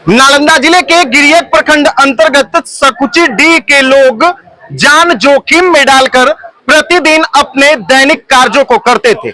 नालंदा जिले के गिरियक प्रखंड अंतर्गत सकुची डी के लोग जान जोखिम में डालकर प्रतिदिन अपने दैनिक कार्यों को करते थे।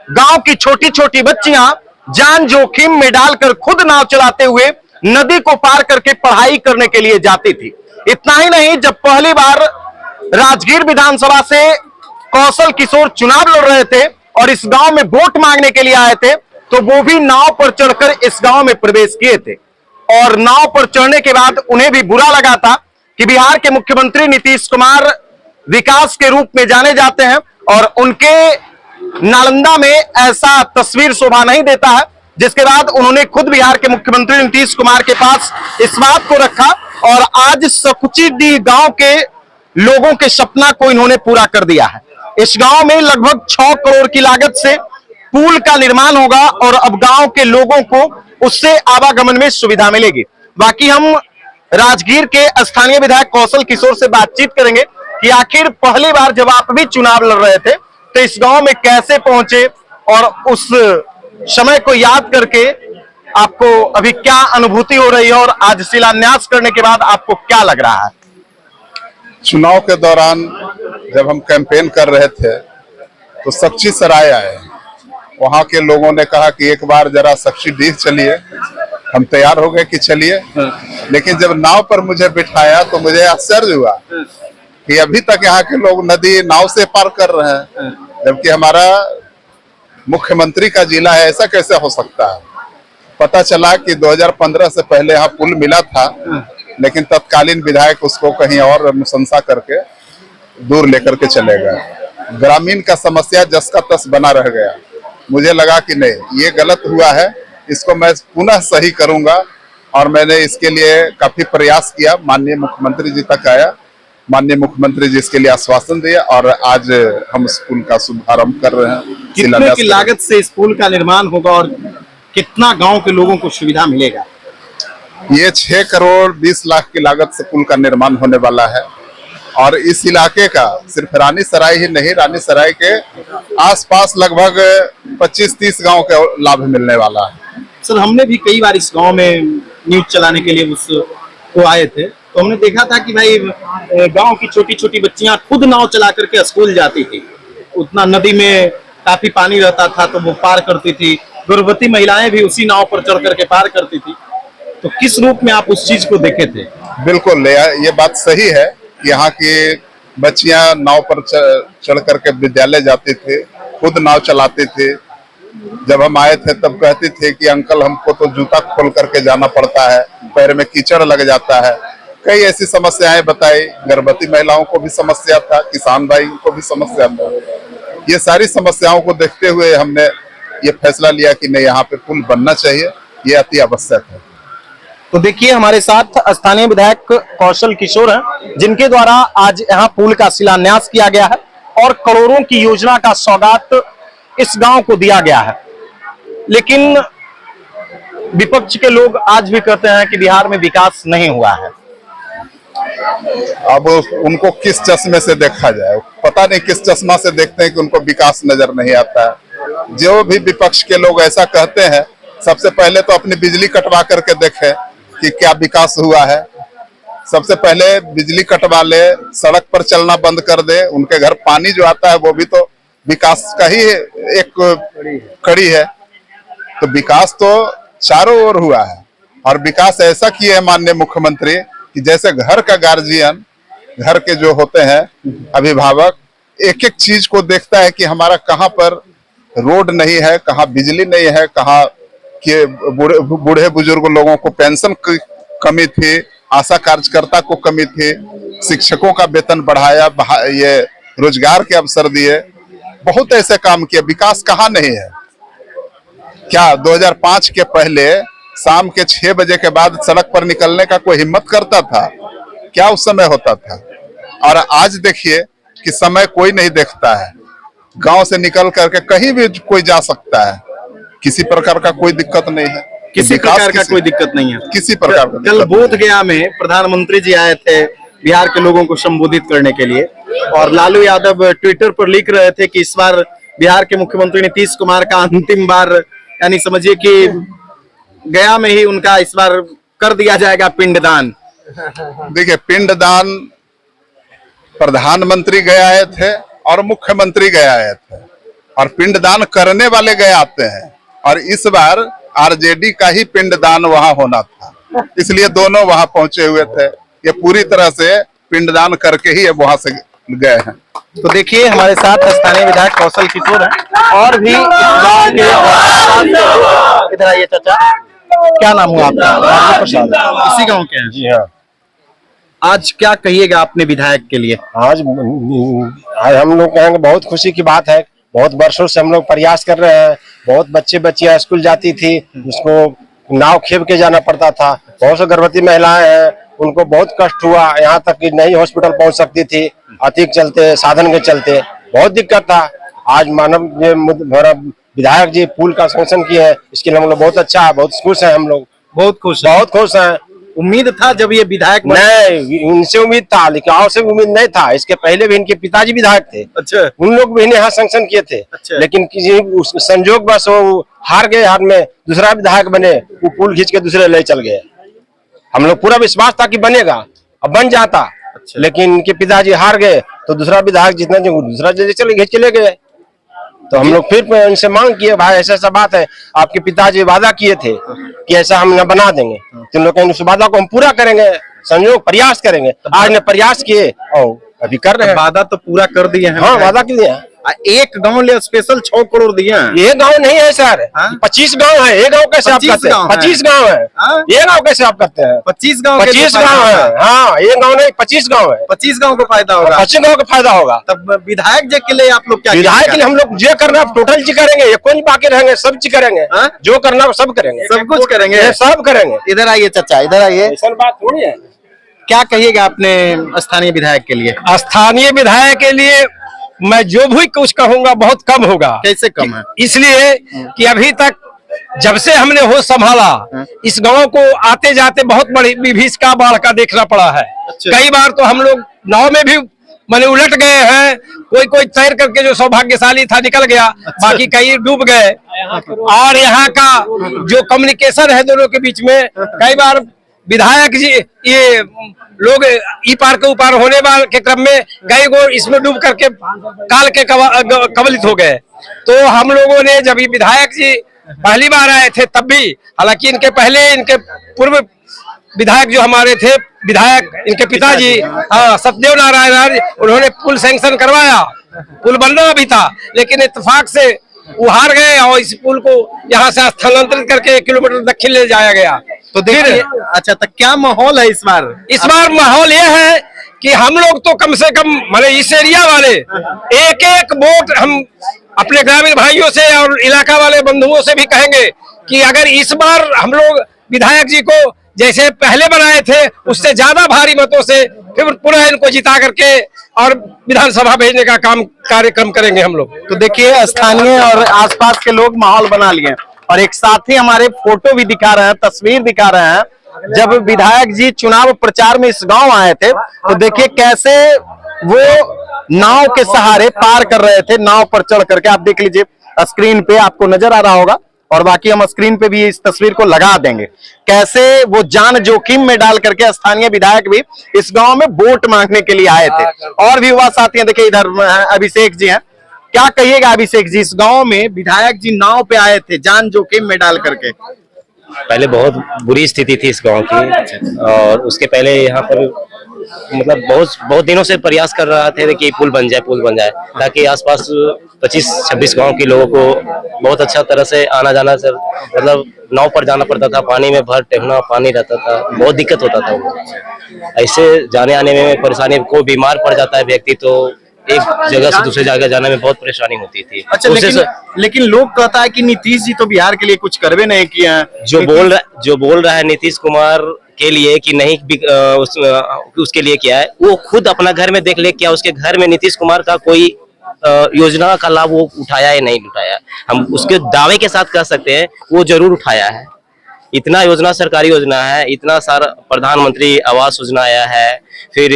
गांव की छोटी छोटी बच्चियां जान जोखिम में डालकर खुद नाव चलाते हुए नदी को पार करके पढ़ाई करने के लिए जाती थी। इतना ही नहीं, जब पहली बार राजगीर विधानसभा से कौशल किशोर चुनाव लड़ रहे थे और इस गांव में वोट मांगने के लिए आए थे, तो वो भी नाव पर चढ़कर इस गांव में प्रवेश किए थे। और नाव पर चढ़ने के बाद उन्हें भी बुरा लगा था कि बिहार के मुख्यमंत्री नीतीश कुमार विकास के रूप में जाने जाते हैं और उनके नालंदा में ऐसा तस्वीर शोभा नहीं देता है। जिसके बाद उन्होंने खुद बिहार के मुख्यमंत्री नीतीश कुमार के पास इस बात को रखा और आज सकुची डी गांव के लोगों के सपना को इन्होंने पूरा कर दिया है। इस गांव में लगभग 6 करोड़ की लागत से पुल का निर्माण होगा और अब गांव के लोगों को उससे आवागमन में सुविधा मिलेगी। बाकी हम राजगीर के स्थानीय विधायक कौशल किशोर से बातचीत करेंगे कि आखिर पहली बार जब आप भी चुनाव लड़ रहे थे तो इस गांव में कैसे पहुंचे और उस समय को याद करके आपको अभी क्या अनुभूति हो रही है और आज शिलान्यास करने के बाद आपको क्या लग रहा है। चुनाव के दौरान जब हम कैंपेन कर रहे थे तो सक्ची सराय आए, वहां के लोगों ने कहा कि एक बार जरा सक्ची डी चलिए। हम तैयार हो गए कि चलिए, लेकिन जब नाव पर मुझे बिठाया तो मुझे आश्चर्य हुआ कि अभी तक यहाँ के लोग नदी नाव से पार कर रहे हैं, जबकि हमारा मुख्यमंत्री का जिला है, ऐसा कैसे हो सकता है। पता चला कि 2015 से पहले यहाँ पुल मिला था, लेकिन तत्कालीन विधायक उसको कहीं और अनुशंसा करके दूर लेकर के चले गए। ग्रामीण का समस्या जस का तस बना रह गया। मुझे लगा कि नहीं, ये गलत हुआ है, इसको मैं पुनः सही करूंगा और मैंने इसके लिए काफी प्रयास किया। माननीय मुख्यमंत्री जी तक आया, माननीय मुख्यमंत्री जी इसके लिए आश्वासन दिए और आज हम इस पुल का शुभारंभ कर रहे हैं। कितने की लागत से इस पुल का निर्माण होगा और कितना गांव के लोगों को सुविधा मिलेगा? ये 6 करोड़ 20 लाख की लागत से पुल का निर्माण होने वाला है और इस इलाके का सिर्फ रानी सराय ही नहीं, रानी सराय के आसपास लगभग 25-30 गांव का लाभ मिलने वाला है। सर, हमने भी कई बार इस गांव में न्यूज चलाने के लिए उसको आए थे, तो हमने देखा था कि भाई गांव की छोटी छोटी बच्चियां खुद नाव चला करके स्कूल जाती थी। उतना नदी में काफी पानी रहता था तो वो पार करती थी। गर्भवती महिलाएं भी उसी नाव पर चढ़ करके पार करती थी। तो किस रूप में आप उस चीज को देखे थे? बिल्कुल, ये बात सही है। यहाँ की बच्चियां नाव पर चढ़ करके विद्यालय जाती थी, खुद नाव चलाते थे। जब हम आए थे तब कहते थे कि अंकल हमको तो जूता खोल करके जाना पड़ता है, पैर में कीचड़ लग जाता है। कई ऐसी समस्याएं बताई। गर्भवती महिलाओं को भी समस्या था, किसान भाई को भी समस्या था। ये सारी समस्याओं को देखते हुए हमने ये फैसला लिया कि नहीं, यहाँ पे पुल बनना चाहिए, ये अति आवश्यक है। तो देखिए, हमारे साथ स्थानीय विधायक कौशल किशोर हैं, जिनके द्वारा आज यहाँ पुल का शिलान्यास किया गया है और करोड़ों की योजना का सौगात इस गांव को दिया गया है। लेकिन विपक्ष के लोग आज भी कहते हैं कि बिहार में विकास नहीं हुआ है। अब उनको किस चश्मे से देखा जाए, पता नहीं किस चश्मा से देखते हैं कि उनको विकास नजर नहीं आता है। जो भी विपक्ष के लोग ऐसा कहते हैं, सबसे पहले तो अपनी बिजली कटवा करके देखें कि क्या विकास हुआ है। सबसे पहले बिजली कटवा ले, सड़क पर चलना बंद कर दे। उनके घर पानी जो आता है वो भी तो विकास का ही एक कड़ी है। तो विकास तो चारों ओर हुआ है और विकास ऐसा किए है माननीय मुख्यमंत्री कि जैसे घर का गार्जियन, घर के जो होते हैं अभिभावक, एक एक चीज को देखता है कि हमारा कहाँ पर रोड नहीं है, कहाँ बिजली नहीं है, कहाँ के बूढ़े बुजुर्ग लोगों को पेंशन की कमी थी, आशा कार्यकर्ता को कमी थी, शिक्षकों का वेतन बढ़ाया, ये रोजगार के अवसर दिए, बहुत ऐसे काम किए। विकास कहाँ नहीं है? क्या 2005 के पहले शाम के 6 बजे के बाद सड़क पर निकलने का कोई हिम्मत करता था? क्या उस समय होता था? और आज देखिए कि समय कोई नहीं देखता है। गांव से निकल करके कहीं भी कोई जा सकता है, किसी प्रकार का कोई दिक्कत नहीं है। किसी प्रकार का कोई दिक्कत नहीं है, किसी प्रकार का। कल बोधगया में प्रधानमंत्री जी आए थे बिहार के लोगों को संबोधित करने के लिए और लालू यादव ट्विटर पर लिख रहे थे कि इस बार बिहार के मुख्यमंत्री नीतीश कुमार का अंतिम बार, यानी समझिए कि गया में ही उनका इस बार कर दिया जाएगा पिंडदान। देखिए, पिंडदान प्रधानमंत्री गए आए थे और मुख्यमंत्री गए आए थे, और पिंडदान करने वाले गए आते हैं। और इस बार आरजेडी का ही पिंडदान वहां होना था, इसलिए दोनों वहां पहुंचे हुए थे। ये पूरी तरह से पिंडदान करके ही वहां से गए हैं। तो देखिए, हमारे साथ स्थानीय विधायक कौशल किशोर हैं और भी गांव के। इधर आइए चाचा, क्या नाम हुआ आपका? राजू प्रसाद। इसी गांव के हैं? जी हाँ। आज क्या कहिएगा अपने विधायक के लिए? आज हम लोग कहेंगे बहुत खुशी की बात है। बहुत वर्षों से हम लोग प्रयास कर रहे हैं। बहुत बच्चे बच्चियां स्कूल जाती थी, उसको नाव खेप के जाना पड़ता था। बहुत से गर्भवती महिलाएं हैं, उनको बहुत कष्ट हुआ, यहाँ तक कि नहीं हॉस्पिटल पहुंच सकती थी, अतिक चलते साधन के चलते बहुत दिक्कत था। आज मानव विधायक जी पुल का सैंक्शन किए हैं, इसके लिए हम लोग बहुत अच्छा है, बहुत खुश है। हम लोग बहुत खुश बहुत खुश हैं। उम्मीद था जब ये विधायक नहीं, इनसे उम्मीद था, लेकिन और से उम्मीद नहीं था। इसके पहले भी इनके पिताजी विधायक थे। अच्छा। उन लोग भी यहाँ सैंक्शन किए थे। अच्छा। लेकिन किसी संजोग बस वो हार गए, हार में दूसरा विधायक बने, वो पुल खींच के दूसरे ले चल गए। हम लोग पूरा विश्वास था कि बनेगा, अब बन जाता। अच्छा। लेकिन इनके पिताजी हार गए तो दूसरा विधायक जितना दूसरा चले गए। तो हम लोग फिर इनसे मांग किए, भाई ऐसा ऐसा बात है, आपके पिताजी वादा किए थे कि ऐसा हम न बना देंगे, तो लोग उस वादा को हम पूरा करेंगे, संयोग प्रयास करेंगे। आज ने प्रयास किए और अभी कर रहे हैं। वादा तो पूरा कर दिए हैं। हाँ, वादा किए हैं। एक गांव ले स्पेशल 6 करोड़ दिए हैं। ये गांव नहीं है सर, 25 गांव है। ये गांव कैसे आप करते हैं? 25 गांव है। ये गांव कैसे आप करते हैं? 25 गांव 25 गांव है। हाँ, ये गांव नहीं, 25 गांव है। 25 गांव को फायदा होगा। 25 गांव का फायदा होगा। तब विधायक जी के लिए आप लोग क्या विधायक के लिए हम लोग जो करना टोटल चीज करेंगे, ये कौन बाकी रहेंगे, सब चीज करेंगे। जो करना सब करेंगे, सब कुछ करेंगे, सब करेंगे। इधर आइए चाचा, इधर आइए। ऐसा बात थोड़ी है। क्या कहिएगा अपने स्थानीय विधायक के लिए? स्थानीय विधायक के लिए मैं जो भी कुछ कहूंगा बहुत कम होगा। कैसे कम है? इसलिए कि अभी तक जब से हमने होश संभाला, इस गांव को आते जाते बहुत बड़ी विभीषिका बाढ़ का देखना पड़ा है। अच्छा। कई बार तो हम लोग नाव में भी माने उलट गए हैं। कोई कोई तैर करके जो सौभाग्यशाली था निकल गया। अच्छा। बाकी कई डूब गए। और यहाँ का जो कम्युनिकेशन है दोनों के बीच में, कई बार विधायक जी ये लोग ई पार के ऊपर होने वाले के क्रम में कई गो इसमें डूब करके काल के कबलित हो गए। तो हम लोगों ने जब ये विधायक जी पहली बार आए थे तब भी, हालांकि इनके पहले इनके पूर्व विधायक जो हमारे थे, विधायक इनके पिताजी सत्यदेव नारायण, उन्होंने पुल सैंक्शन करवाया। पुल बनना भी था, लेकिन इत्तेफाक से वो हार गए और इस पुल को यहाँ से स्थानांतरित करके 1 किलोमीटर दक्षिण ले जाया गया। तो देखिए, अच्छा, तो क्या माहौल है इस बार? इस बार माहौल यह है कि हम लोग तो कम से कम माने इस एरिया वाले एक एक वोट हम अपने ग्रामीण भाइयों से और इलाका वाले बंधुओं से भी कहेंगे कि अगर इस बार हम लोग विधायक जी को जैसे पहले बनाए थे उससे ज्यादा भारी मतों से फिर पुनः इनको जिता करके और विधानसभा भेजने का कार्यक्रम करेंगे हम लोग। तो देखिए, स्थानीय और आसपास के लोग माहौल बना लिए और एक साथी हमारे फोटो भी दिखा रहे हैं, तस्वीर दिखा रहे हैं। जब विधायक जी चुनाव प्रचार में इस गांव आए थे तो देखिए कैसे वो नाव के सहारे पार कर रहे थे। नाव पर चढ़ करके आप देख लीजिए, स्क्रीन पे आपको नजर आ रहा होगा और बाकी हम स्क्रीन पे भी इस तस्वीर को लगा देंगे। कैसे वो जान जोखिम में डाल करके स्थानीय विधायक भी इस गांव में वोट मांगने के लिए आए थे। और भी युवा साथी हैं, देखिए इधर अभिषेक जी हैं। क्या कहिएगा अभिषेक जी, इस गांव में विधायक जी नाव पे आए थे जान जोखिम में डाल करके? पहले बहुत बुरी स्थिति थी इस गांव की, और उसके पहले यहाँ पर मतलब बहुत दिनों से प्रयास कर रहा थे कि पुल बन जाए, ताकि आसपास 25-26 गांव के लोगों को बहुत अच्छा तरह से आना जाना से मतलब नाव पर जाना पड़ता था। पानी में भर टेहना, पानी रहता था, बहुत दिक्कत होता था। ऐसे जाने आने में परेशानी, कोई बीमार पड़ जाता है व्यक्ति तो एक जगह से दूसरी जगह जाने में बहुत परेशानी होती थी। अच्छा, लेकिन लोग कहता है कि नीतीश जी तो बिहार के लिए कुछ करवे नहीं किया। जो बोल रहा है नीतीश कुमार के लिए कि नहीं उसके लिए किया है, वो खुद अपना घर में देख ले, क्या उसके घर में नीतीश कुमार का कोई योजना का लाभ वो उठाया या नहीं उठाया। हम उसके दावे के साथ कह सकते हैं वो जरूर उठाया है। इतना योजना, सरकारी योजना है, इतना सारा प्रधानमंत्री आवास योजना आया है, फिर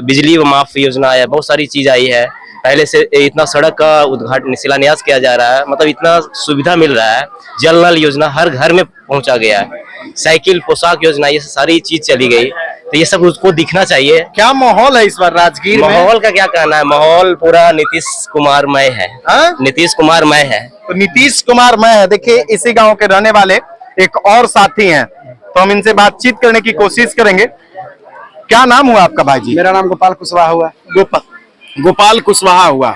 बिजली माफ योजना आया, बहुत सारी चीज आई है। पहले से इतना सड़क का उद्घाटन शिलान्यास किया जा रहा है, मतलब इतना सुविधा मिल रहा है। जल नल योजना हर घर में पहुंचा गया है, साइकिल पोशाक योजना ये सारी चीज चली गई, तो ये सब उसको दिखना चाहिए। क्या माहौल है इस बार राजगीर में? माहौल का क्या कहना है, माहौल पूरा नीतीश कुमारमय है। नीतीश कुमारमय है। तो नीतीश कुमार मैं है। देखिए इसी गांव के रहने वाले एक और साथी हैं, तो हम इनसे बातचीत करने की कोशिश करेंगे। क्या नाम हुआ आपका भाई जी? मेरा नाम गोपाल कुशवाहा हुआ। गोपाल कुशवाहा हुआ।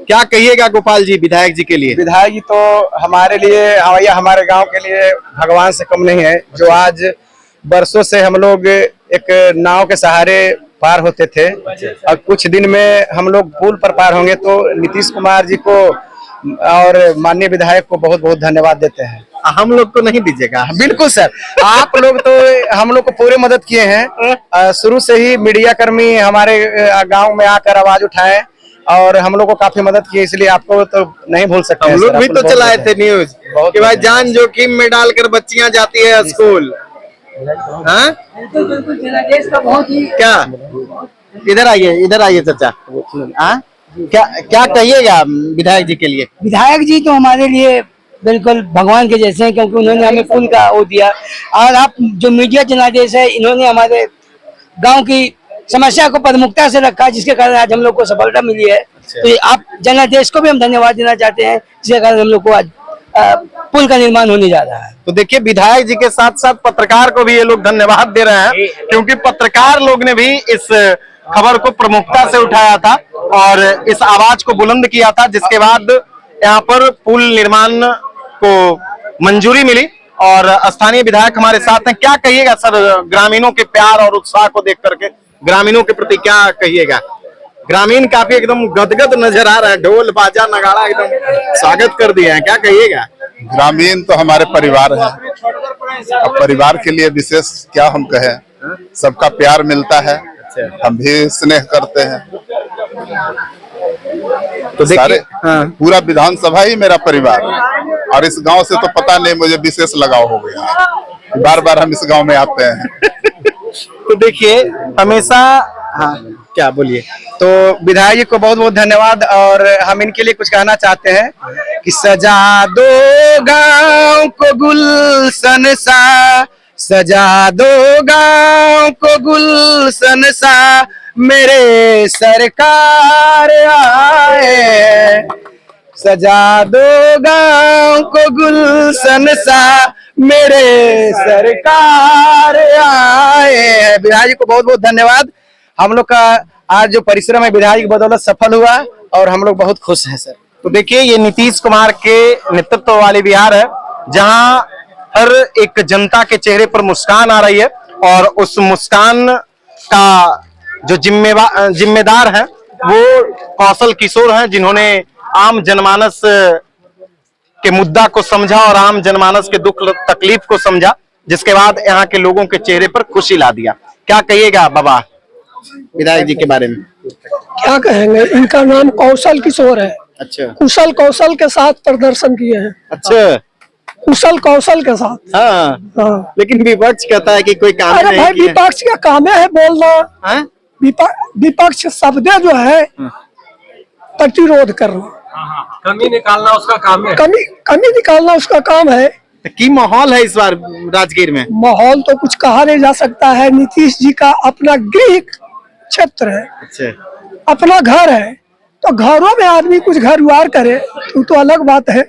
क्या कहिएगा गोपाल जी विधायक जी के लिए? विधायक जी तो हमारे लिए या हमारे गांव के लिए भगवान से कम नहीं है, जो आज बरसों से हम लोग एक नाव के सहारे पार होते थे और कुछ दिन में हम लोग पुल पर पार होंगे। तो नीतीश कुमार जी को और माननीय विधायक को बहुत बहुत धन्यवाद देते हैं। हम लोग को नहीं दीजिएगा? बिल्कुल सर, आप लोग तो हम लोग को पूरी मदद किए हैं। शुरू से ही मीडिया कर्मी हमारे गांव में आकर आवाज उठाए और हम लोग को काफी मदद की, इसलिए आपको तो नहीं भूल सकते। हम लोग भी तो चलाए थे न्यूज कि भाई जान जोखिम में डालकर बच्चियां जाती है स्कूल। क्या इधर आइए चाचा। क्या कहिएगा विधायक जी के लिए? विधायक जी तो हमारे लिए बिल्कुल भगवान के जैसे हैं, क्योंकि उन्होंने हमें पुल का वो दिया। और आप जो मीडिया जनादेश है, इन्होंने हमारे गांव की समस्या को प्रमुखता से रखा, जिसके कारण आज हम लोग को सफलता मिली है। तो ये आप जनादेश को भी हम धन्यवाद देना चाहते हैं, जिसके कारण हम लोग को आज पुल का निर्माण होने जा रहा है। तो देखिए विधायक जी के साथ साथ पत्रकार को भी ये लोग धन्यवाद दे रहे हैं, क्योंकि पत्रकार लोग ने भी इस खबर को प्रमुखता से उठाया था और इस आवाज को बुलंद किया था, जिसके बाद यहाँ पर पुल निर्माण को मंजूरी मिली। और स्थानीय विधायक हमारे साथ हैं। क्या कहिएगा सर ग्रामीणों के प्यार और उत्साह को देख करके, ग्रामीणों के प्रति क्या कहिएगा? ग्रामीण काफी एकदम गदगद नजर आ रहा है, ढोल बाजा नगाड़ा एकदम स्वागत कर दिए हैं। क्या कहिएगा? ग्रामीण तो हमारे परिवार है, अब परिवार के लिए विशेष क्या हम कहें, सबका प्यार मिलता है, हम भी स्नेह करते हैं। तो सारे पूरा विधानसभा ही मेरा परिवार है और इस गांव से तो पता नहीं मुझे विशेष लगाव हो गया, बार बार हम इस गांव में आते हैं। तो देखिए हमेशा क्या बोलिए? तो विधायक जी को बहुत बहुत धन्यवाद। और हम इनके लिए कुछ कहना चाहते हैं कि सजा दो गांव को गुलशन सा, सजा दो गांव को गुलशन सा, मेरे सरकार आए। सजा दो गांव को गुलशन सा, मेरे सरकार आए। विधायक जी को बहुत बहुत धन्यवाद। हम लोग का आज जो परिश्रम है विधायक की बदौलत सफल हुआ और हम लोग बहुत खुश हैं सर। तो देखिए ये नीतीश कुमार के नेतृत्व वाली बिहार है, जहां हर एक जनता के चेहरे पर मुस्कान आ रही है और उस मुस्कान का जो जिम्मेदार है वो कौशल किशोर हैं, जिन्होंने आम जनमानस के मुद्दा को समझा और आम जनमानस के दुख तकलीफ को समझा, जिसके बाद यहाँ के लोगों के चेहरे पर खुशी ला दिया। क्या कहिएगा बाबा विधायक जी के बारे में? क्या कहेंगे, इनका नाम कौशल किशोर है। अच्छा, कुशल कौशल के साथ प्रदर्शन किए हैं। अच्छा, कुशल कौशल के साथ। हाँ। लेकिन विपक्ष कहता है कि कोई काम अरे नहीं भाई किया। विपक्ष का काम है बोलना, विपक्ष शब्द जो है प्रतिरोध करना, कमी निकालना उसका काम है। कमी निकालना उसका काम है। तो की माहौल है इस बार राजगीर में? माहौल तो कुछ कहा नहीं जा सकता है। नीतीश जी का अपना गृह क्षेत्र है, अच्छा, अपना घर है, तो घरों में आदमी कुछ घर वार करे तो अलग बात है।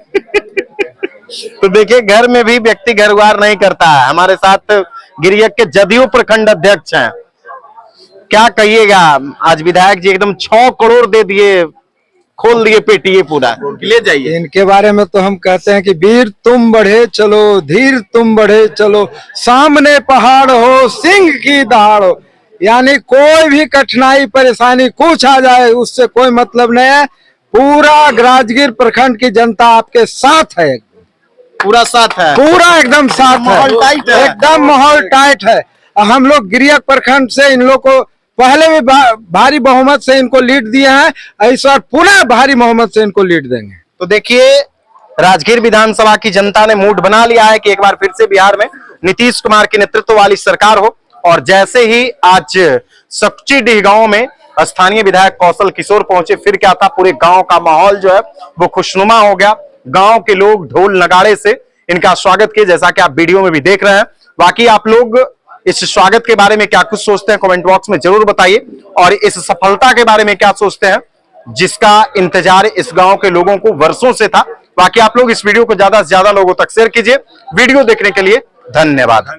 तो देखिए घर में भी व्यक्ति घरवार नहीं करता है। हमारे साथ गिरियक के जदयू प्रखंड अध्यक्ष हैं। क्या कहिएगा, आज विधायक जी एकदम 6 करोड़ दे दिए, खोल दिए पेटी, ये पूरा ले जाइए। इनके बारे में तो हम कहते हैं कि वीर तुम बढ़े चलो, धीर तुम बढ़े चलो, सामने पहाड़ हो सिंह की दहाड़ हो। यानी कोई भी कठिनाई परेशानी कुछ आ जाए उससे कोई मतलब नहीं है, पूरा राजगीर प्रखंड की जनता आपके साथ है, पूरा साथ है, पूरा एकदम साथ है, माहौल टाइट है, एकदम माहौल टाइट है। हम लोग गिरियक प्रखंड से इन लोग को पहले भी भारी बहुमत से इनको लीड दिए हैं, इस बार पुनः भारी बहुमत से इनको लीड देंगे। तो देखिए राजगीर विधानसभा की जनता ने मूड बना लिया है कि एक बार फिर से बिहार में नीतीश कुमार के नेतृत्व वाली सरकार हो। और जैसे ही आज सकुचीडीह गांव में स्थानीय विधायक कौशल किशोर पहुंचे, फिर क्या था, पूरे गांव का माहौल जो है वो खुशनुमा हो गया। गांव के लोग ढोल नगाड़े से इनका स्वागत किए, जैसा कि आप वीडियो में भी देख रहे हैं। बाकी आप लोग इस स्वागत के बारे में क्या कुछ सोचते हैं, कमेंट बॉक्स में जरूर बताइए, और इस सफलता के बारे में क्या सोचते हैं, जिसका इंतजार इस गांव के लोगों को वर्षों से था। बाकी आप लोग इस वीडियो को ज्यादा से ज्यादा लोगों तक शेयर कीजिए। वीडियो देखने के लिए धन्यवाद।